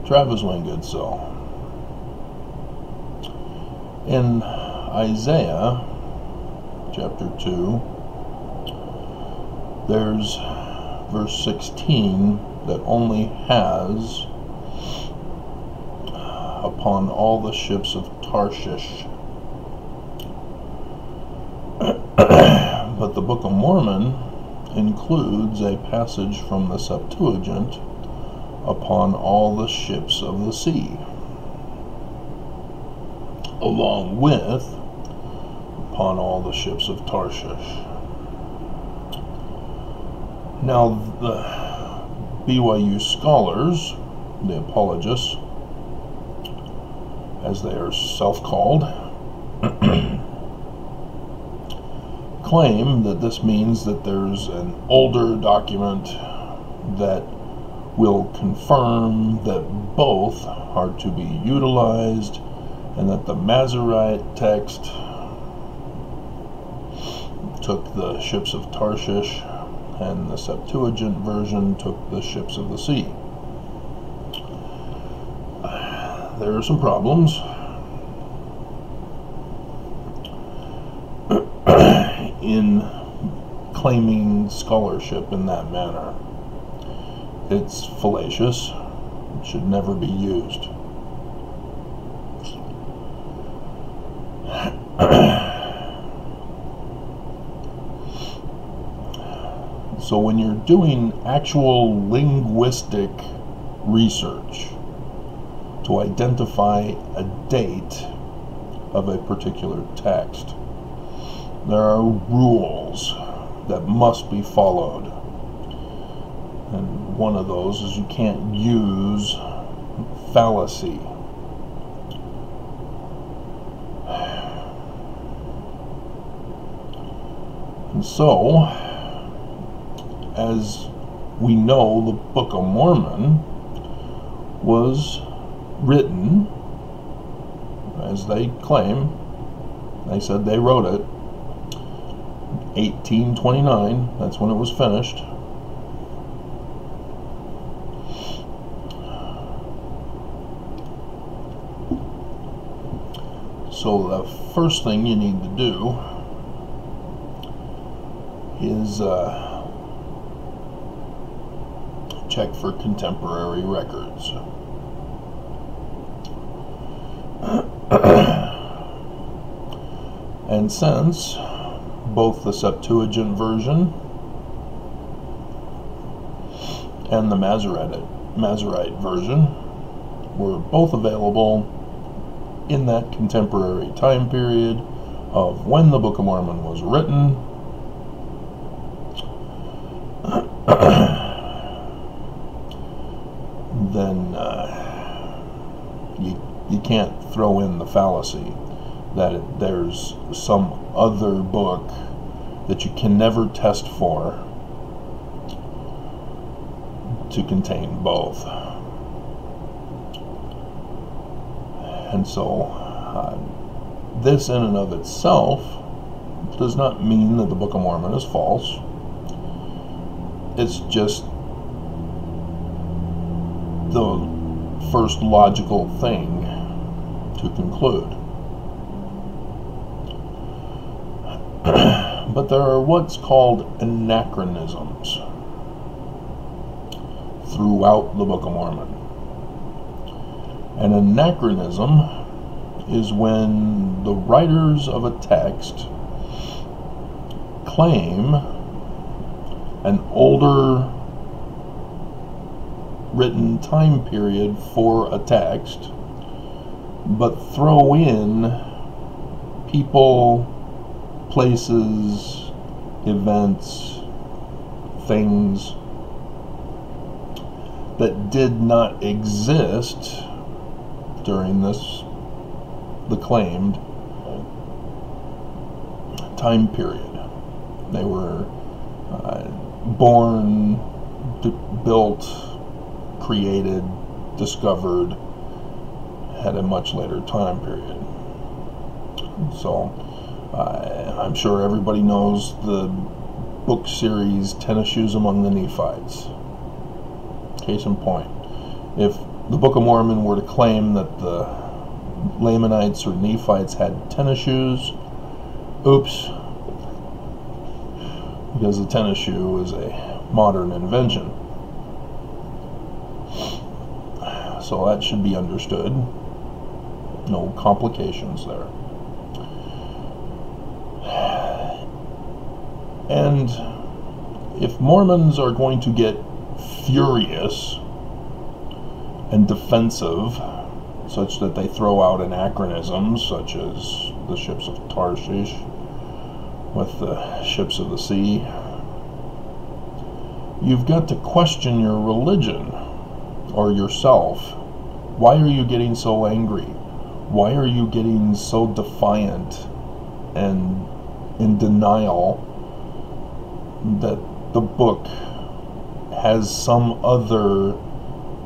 Travis Wingate. So, in Isaiah chapter 2, there's verse 16 that only has upon all the ships of Tarshish. But the Book of Mormon includes a passage from the Septuagint upon all the ships of the sea, along with upon all the ships of Tarshish. Now the BYU scholars, the apologists, as they are self-called, claim that this means that there's an older document that will confirm that both are to be utilized, and that the Masorite text took the ships of Tarshish and the Septuagint version took the ships of the sea. There are some problems. In claiming scholarship in that manner. It's fallacious. It should never be used. So when you're doing actual linguistic research to identify a date of a particular text, there are rules that must be followed. And one of those is you can't use fallacy. And so, as we know, the Book of Mormon was written, as they claim, they said they wrote it, 1829, that's when it was finished. So the first thing you need to do is check for contemporary records. And since both the Septuagint version and the Masorite version were both available in that contemporary time period of when the Book of Mormon was written, then you can't throw in the fallacy that there's some other book that you can never test for to contain both. And so this in and of itself does not mean that the Book of Mormon is false. It's just the first logical thing to conclude. But there are what's called anachronisms throughout the Book of Mormon. An anachronism is when the writers of a text claim an older written time period for a text, but throw in people, places, events, things that did not exist during the claimed time period. They were born, built, created, discovered at a much later time period. So I'm sure everybody knows the book series 10 Issues Among the Nephites. Case in point, if the Book of Mormon were to claim that the Lamanites or Nephites had tennis shoes, oops, because the tennis shoe is a modern invention. So that should be understood. No complications there. And if Mormons are going to get furious and defensive, such that they throw out anachronisms, such as the ships of Tarshish with the ships of the sea, you've got to question your religion or yourself. Why are you getting so angry? Why are you getting so defiant and in denial that the book has some other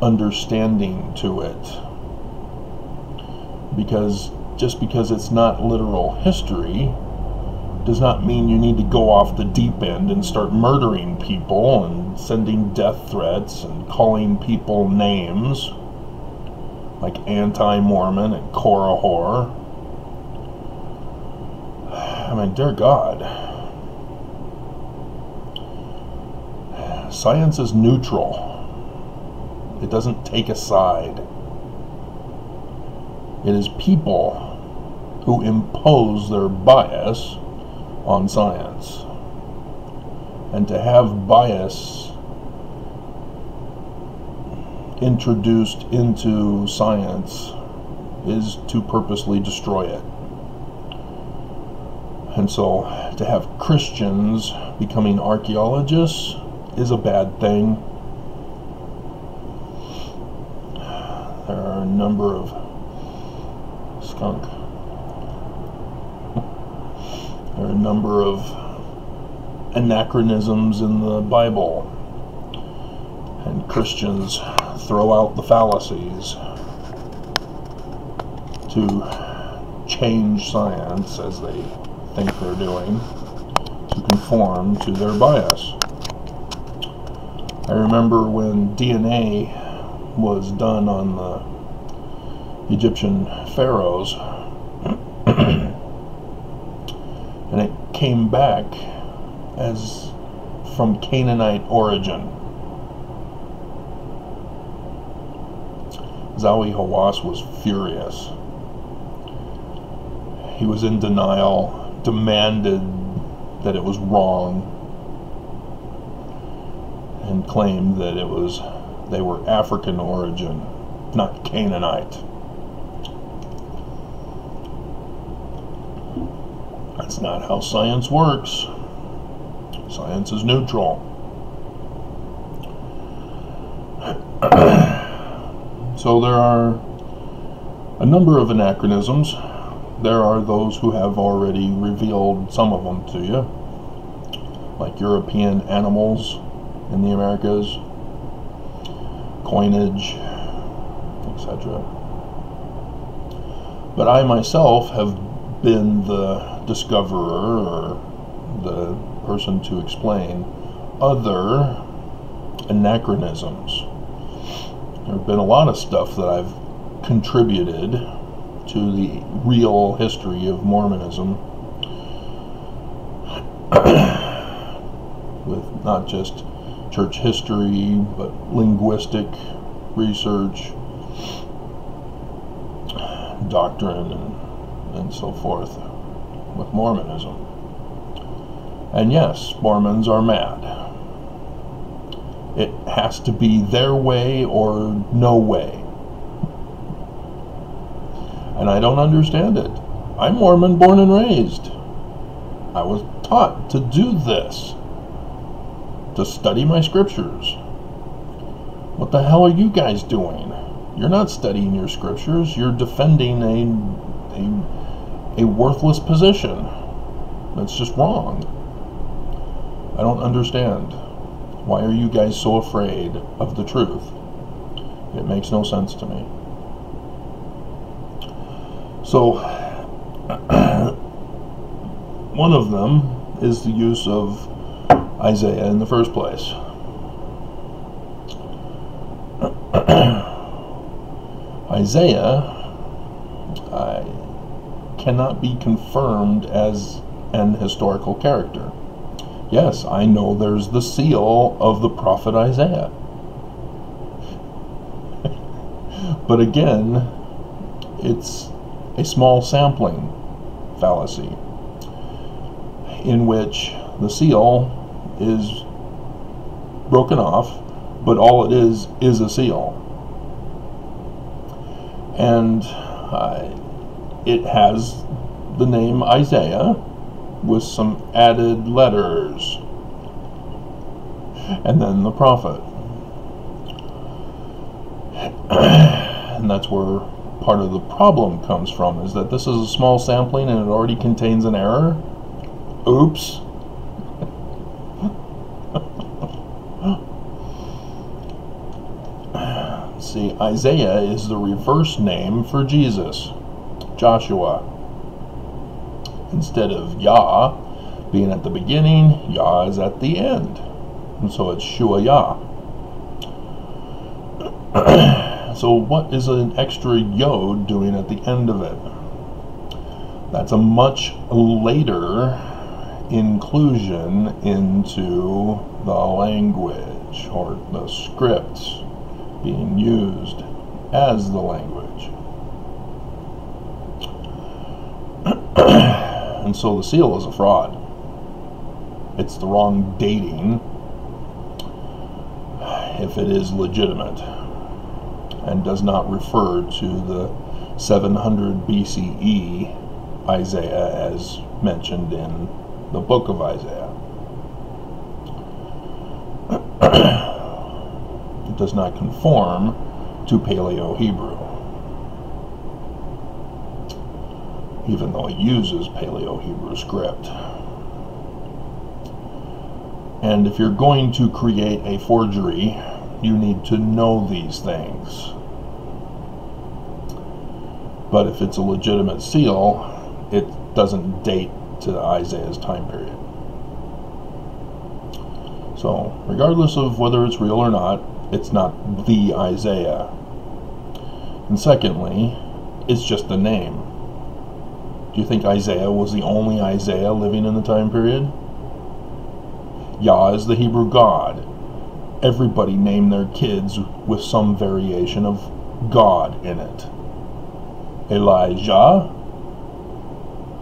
understanding to it? Because just because it's not literal history does not mean you need to go off the deep end and start murdering people and sending death threats and calling people names like anti-Mormon and Korahor. I mean, dear God. Science is neutral. It doesn't take a side. It is people who impose their bias on science. And to have bias introduced into science is to purposely destroy it. And so to have Christians becoming archaeologists is a bad thing. There are a number of There are a number of anachronisms in the Bible, and Christians throw out the fallacies to change science, as they think they're doing, to conform to their bias. I remember when DNA was done on the Egyptian pharaohs, and it came back as from Canaanite origin. Zawi Hawass was furious. He was in denial, demanded that it was wrong, and claimed that they were African origin, not Canaanite. That's not how science works. Science is neutral. So there are a number of anachronisms. There are those who have already revealed some of them to you, like European animals in the Americas, coinage, etc. But I myself have been the discoverer or the person to explain other anachronisms. There have been a lot of stuff that I've contributed to the real history of Mormonism, with not just church history, but linguistic research, doctrine, and so forth with Mormonism. And yes, Mormons are mad. It has to be their way or no way. And I don't understand it. I'm Mormon born and raised. I was taught to do this, to study my scriptures. What the hell are you guys doing? You're not studying your scriptures. You're defending a worthless position. That's just wrong. I don't understand. Why are you guys so afraid of the truth? It makes no sense to me. So, one of them is the use of Isaiah in the first place. Isaiah cannot be confirmed as an historical character. Yes, I know there's the seal of the prophet Isaiah. But again, it's a small sampling fallacy in which the seal is broken off, but all it is a seal. And it has the name Isaiah with some added letters, and then the prophet. And that's where part of the problem comes from, is that this is a small sampling and it already contains an error. Oops. See, Isaiah is the reverse name for Jesus, Joshua. Instead of Yah being at the beginning, Yah is at the end. And so it's Shua Yah. So what is an extra Yod doing at the end of it? That's a much later inclusion into the language, or the script being used as the language. And so the seal is a fraud. It's the wrong dating if it is legitimate, and does not refer to the 700 BCE Isaiah as mentioned in the book of Isaiah. It does not conform to Paleo-Hebrew, even though it uses Paleo-Hebrew script. And if you're going to create a forgery, you need to know these things. But if it's a legitimate seal, it doesn't date to Isaiah's time period. So, regardless of whether it's real or not, it's not the Isaiah. And secondly, it's just the name. Do you think Isaiah was the only Isaiah living in the time period? Yah is the Hebrew God. Everybody named their kids with some variation of God in it. Elijah?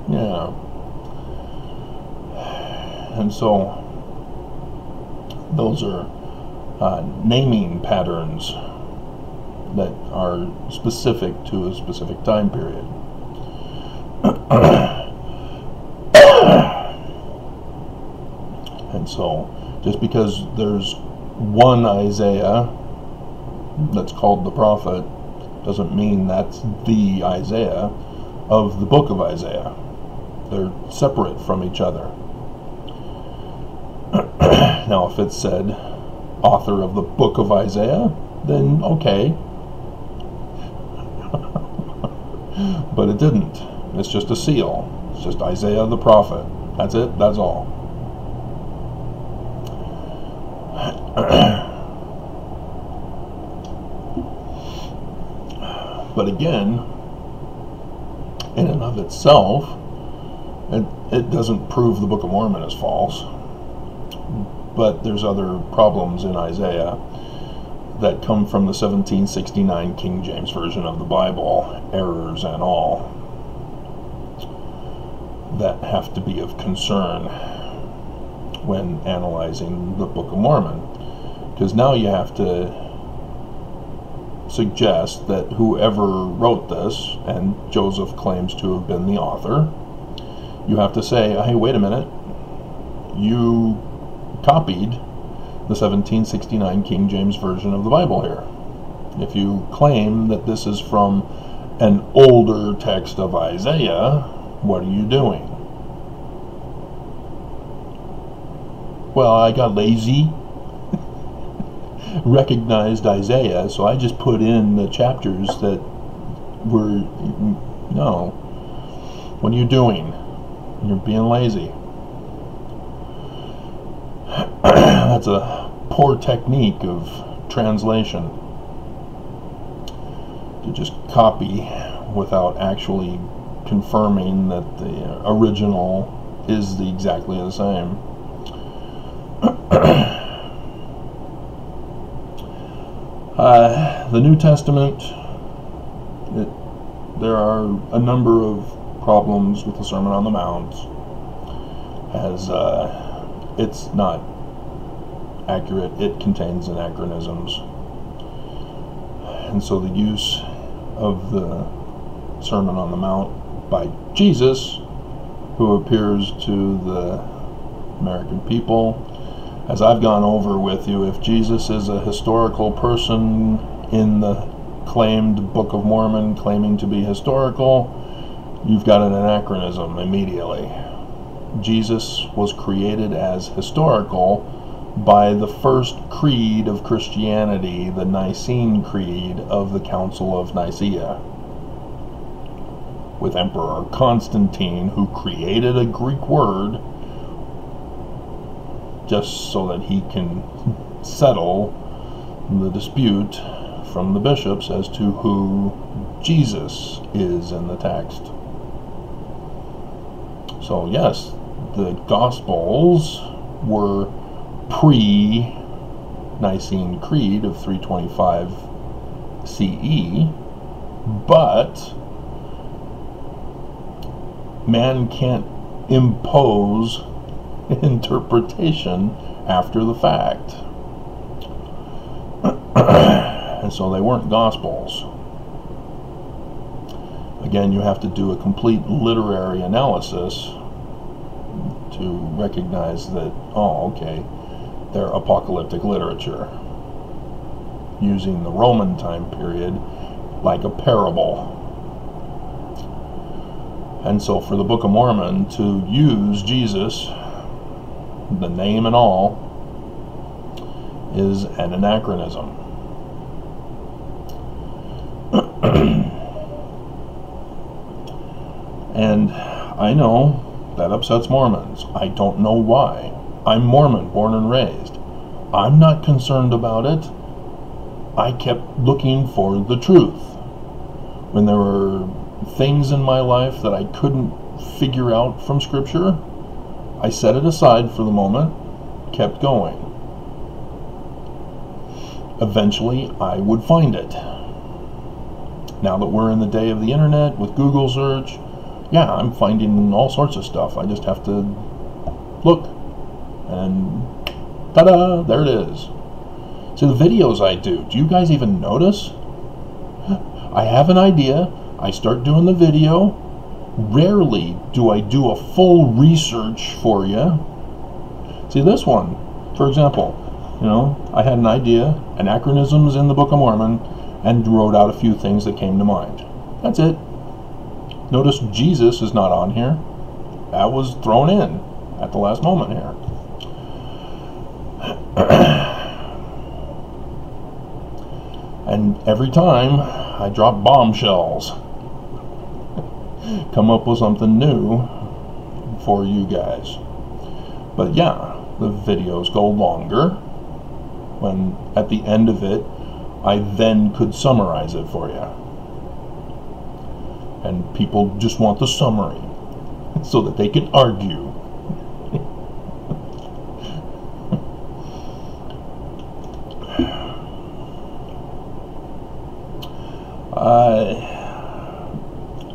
Yeah. And so, those are naming patterns that are specific to a specific time period. And so, just because there's one Isaiah that's called the prophet doesn't mean that's the Isaiah of the book of Isaiah. They're separate from each other. Now, if it said author of the book of Isaiah, then okay. But it didn't. It's just a seal. It's just Isaiah the prophet. That's it. That's all. But again, in and of itself, it doesn't prove the Book of Mormon is false. But there's other problems in Isaiah that come from the 1769 King James Version of the Bible, errors and all, that have to be of concern when analyzing the Book of Mormon. Because now you have to suggest that whoever wrote this, and Joseph claims to have been the author, you have to say, hey, wait a minute, you copied the 1769 King James Version of the Bible here. If you claim that this is from an older text of Isaiah, what are you doing? Well, I got lazy, recognized Isaiah, so I just put in the chapters that were... No. What are you doing? You're being lazy. That's a poor technique of translation. to just copy without actually confirming that the original is exactly the same. The New Testament, there are a number of problems with the Sermon on the Mount, as it's not accurate. It contains anachronisms, and so the use of the Sermon on the Mount by Jesus, who appears to the American people, as I've gone over with you, if Jesus is a historical person in the claimed Book of Mormon claiming to be historical, you've got an anachronism immediately. Jesus was created as historical by the first creed of Christianity, the Nicene Creed of the Council of Nicaea, with Emperor Constantine, who created a Greek word just so that he can settle the dispute from the bishops as to who Jesus is in the text. So yes, the Gospels were pre-Nicene Creed of 325 CE, but man can't impose interpretation after the fact. And so they weren't Gospels. Again, you have to do a complete literary analysis to recognize that, oh, okay, they're apocalyptic literature, using the Roman time period like a parable. And so for the Book of Mormon to use Jesus, the name and all, is an anachronism. And I know that upsets Mormons. I don't know why. I'm Mormon, born and raised. I'm not concerned about it. I kept looking for the truth. When there were things in my life that I couldn't figure out from Scripture, I set it aside for the moment, kept going. Eventually, I would find it. Now that we're in the day of the internet with Google search, yeah, I'm finding all sorts of stuff. I just have to look, and ta-da, there it is. See, the videos I do you guys even notice? I have an idea, I start doing the video. Rarely do I do a full research for you. See, this one, for example, I had an idea, anachronisms in the Book of Mormon, and wrote out a few things that came to mind. That's it. Notice Jesus is not on here. That was thrown in at the last moment here. And every time I drop bombshells, come up with something new for you guys. But yeah, the videos go longer, when at the end of it I then could summarize it for you. And people just want the summary so that they can argue.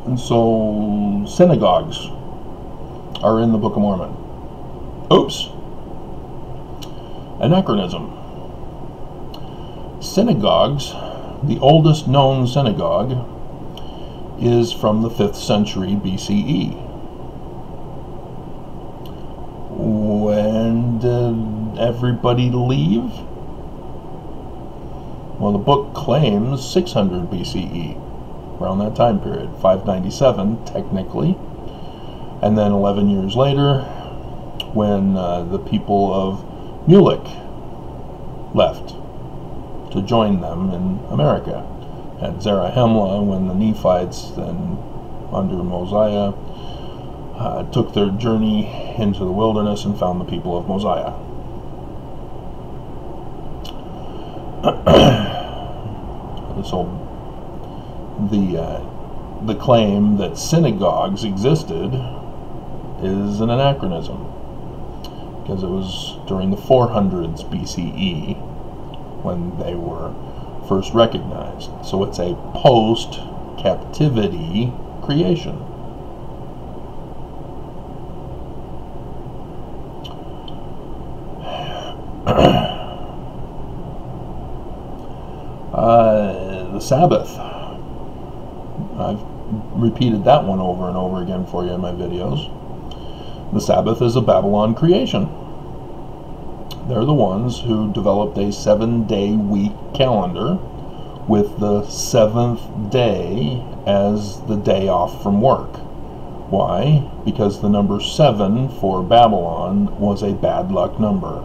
And so synagogues are in the Book of Mormon. Oops. Anachronism. Synagogues, the oldest known synagogue, is from the 5th century BCE. When did everybody leave? Well, the book claims 600 BCE, around that time period, 597 technically, and then 11 years later, when the people of Mulek left to join them in America. At Zarahemla, when the Nephites, then under Mosiah, took their journey into the wilderness and found the people of Mosiah. So the claim that synagogues existed is an anachronism, because it was during the 400s BCE when they were first recognized. So it's a post-captivity creation. The Sabbath. I've repeated that one over and over again for you in my videos. The Sabbath is a Babylon creation. They're the ones who developed a 7-day week calendar with the 7th day as the day off from work. Why? Because the number 7 for Babylon was a bad luck number.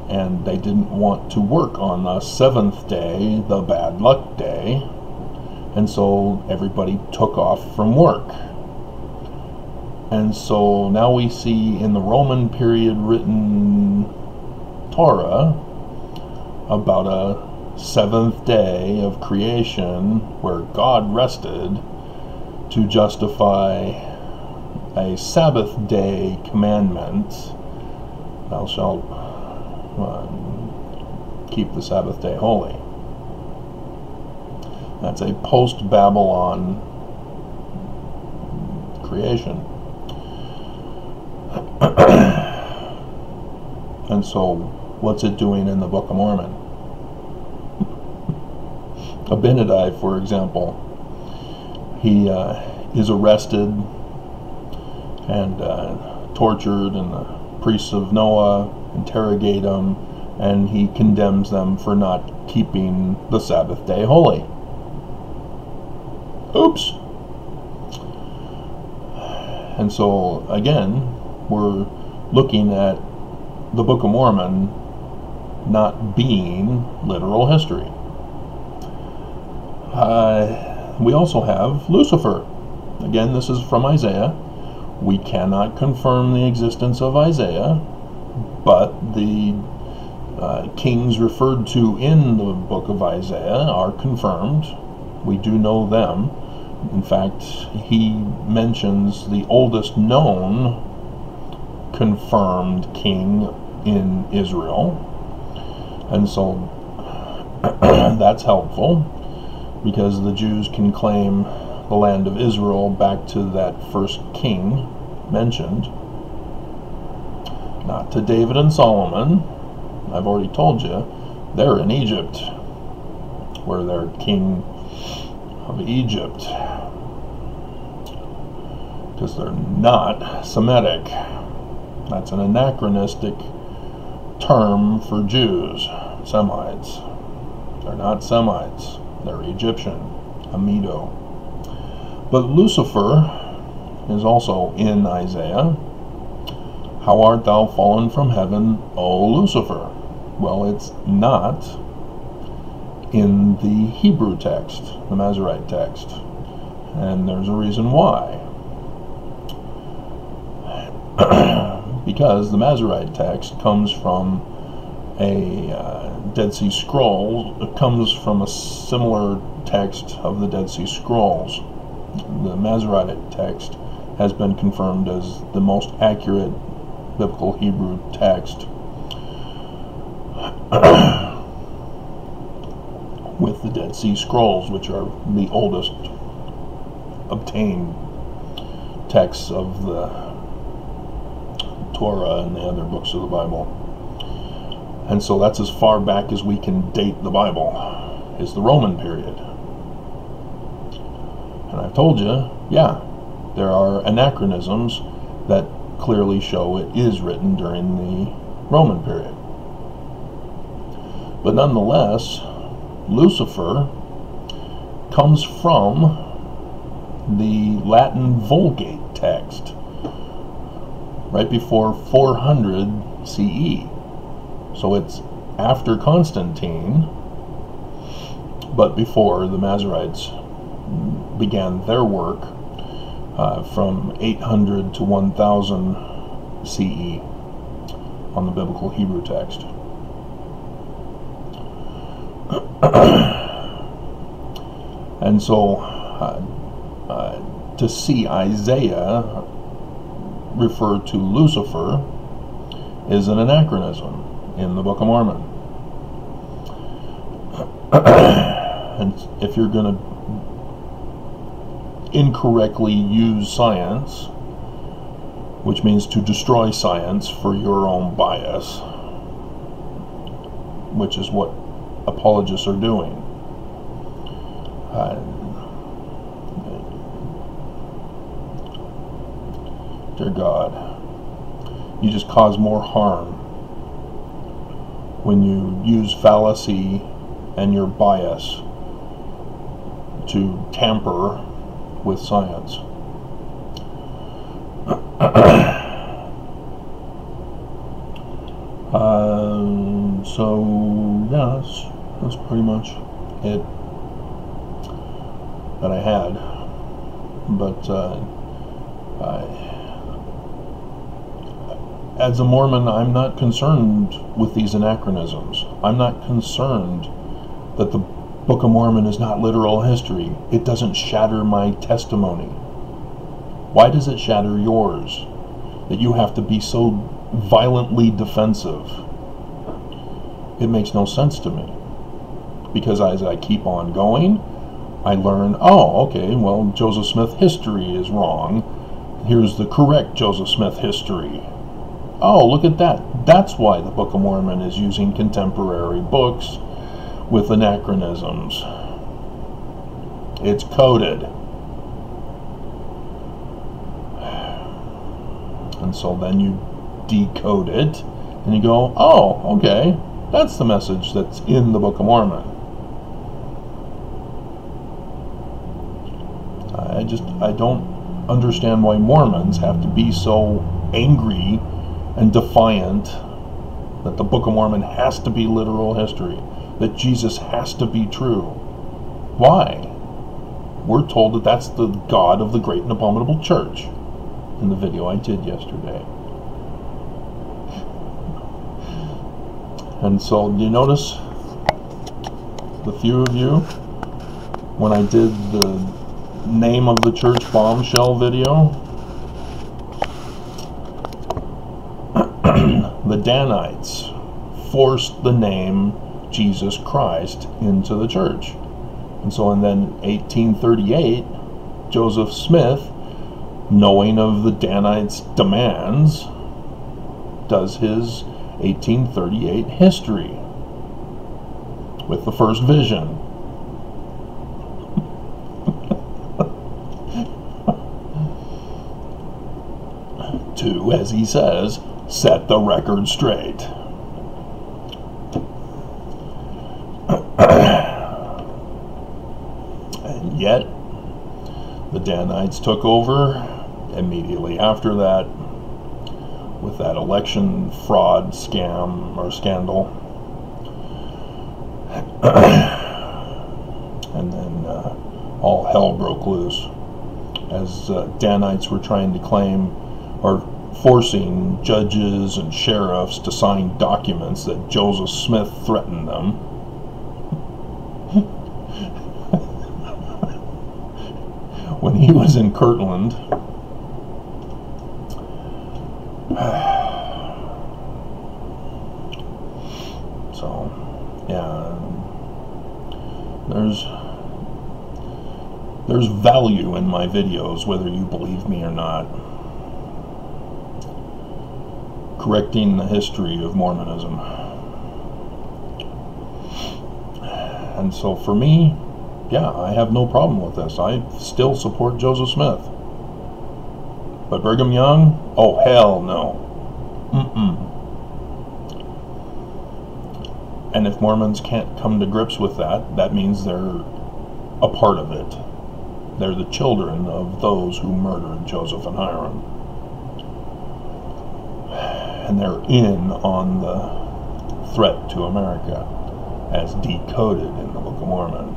And they didn't want to work on the 7th day, the bad luck day, and so everybody took off from work. And so now we see in the Roman period written Torah about a 7th day of creation where God rested to justify a Sabbath day commandment. Thou shalt keep the Sabbath day holy. That's a post-Babylon creation. And so, what's it doing in the Book of Mormon? Abinadi, for example, he is arrested and tortured, and the priests of Noah interrogate him, and he condemns them for not keeping the Sabbath day holy. Oops. And so again, we're looking at the Book of Mormon not being literal history. We also have Lucifer. Again, this is from Isaiah. We cannot confirm the existence of Isaiah, but the kings referred to in the book of Isaiah are confirmed. We do know them. In fact, he mentions the oldest known confirmed king in Israel. And so that's helpful, because the Jews can claim the land of Israel back to that first king mentioned. Not to David and Solomon. I've already told you, they're in Egypt, where they're king of Egypt, because they're not Semitic. That's an anachronistic term for Jews, Semites. They're not Semites, they're Egyptian, Amido. But Lucifer is also in Isaiah. How art thou fallen from heaven, O Lucifer? Well, it's not in the Hebrew text, the Masoretic text. And there's a reason why. Because the Masoretic text comes from a Dead Sea Scrolls. It comes from a similar text of the Dead Sea Scrolls. The Masoretic text has been confirmed as the most accurate biblical Hebrew text with the Dead Sea Scrolls, which are the oldest obtained texts of the Torah and the other books of the Bible. And so that's as far back as we can date the Bible, is the Roman period. And I've told you, yeah, there are anachronisms that clearly show it is written during the Roman period. But nonetheless, Lucifer comes from the Latin Vulgate text, right before 400 CE. So it's after Constantine, but before the Masoretes began their work from 800 to 1000 CE on the biblical Hebrew text. And so to see Isaiah refer to Lucifer is an anachronism in the Book of Mormon. And if you're going to incorrectly use science, which means to destroy science for your own bias, which is what apologists are doing. Dear God, you just cause more harm when you use fallacy and your bias to tamper with science. So yeah, that's pretty much it that I had. But as a Mormon, I'm not concerned with these anachronisms. I'm not concerned that the Book of Mormon is not literal history. It doesn't shatter my testimony. Why does it shatter yours? That you have to be so violently defensive. It makes no sense to me. Because as I keep on going, I learn, oh, okay, well, Joseph Smith history is wrong. Here's the correct Joseph Smith history. Oh, look at that. That's why the Book of Mormon is using contemporary books with anachronisms. It's coded. And so then you decode it, and you go, oh, okay, that's the message that's in the Book of Mormon. I don't understand why Mormons have to be so angry and defiant that the Book of Mormon has to be literal history, that Jesus has to be true. Why? We're told that that's the God of the great and abominable church in the video I did yesterday. And so you notice, the few of you, when I did the name of the church bombshell video, the Danites forced the name Jesus Christ into the church. And so, and then 1838, Joseph Smith, knowing of the Danites' demands, does his 1838 history with the first vision. To, as he says, set the record straight. And yet, the Danites took over immediately after that with that election fraud scam or scandal. And then all hell broke loose as Danites were trying to claim, or forcing judges and sheriffs to sign documents that Joseph Smith threatened them. When he was in Kirtland. So, yeah, there's value in my videos, whether you believe me or not, correcting the history of Mormonism. And so for me, yeah, I have no problem with this. I still support Joseph Smith. But Brigham Young? Oh, hell no. And if Mormons can't come to grips with that, that means they're a part of it. They're the children of those who murdered Joseph and Hiram. And they're in on the threat to America as decoded in the Book of Mormon.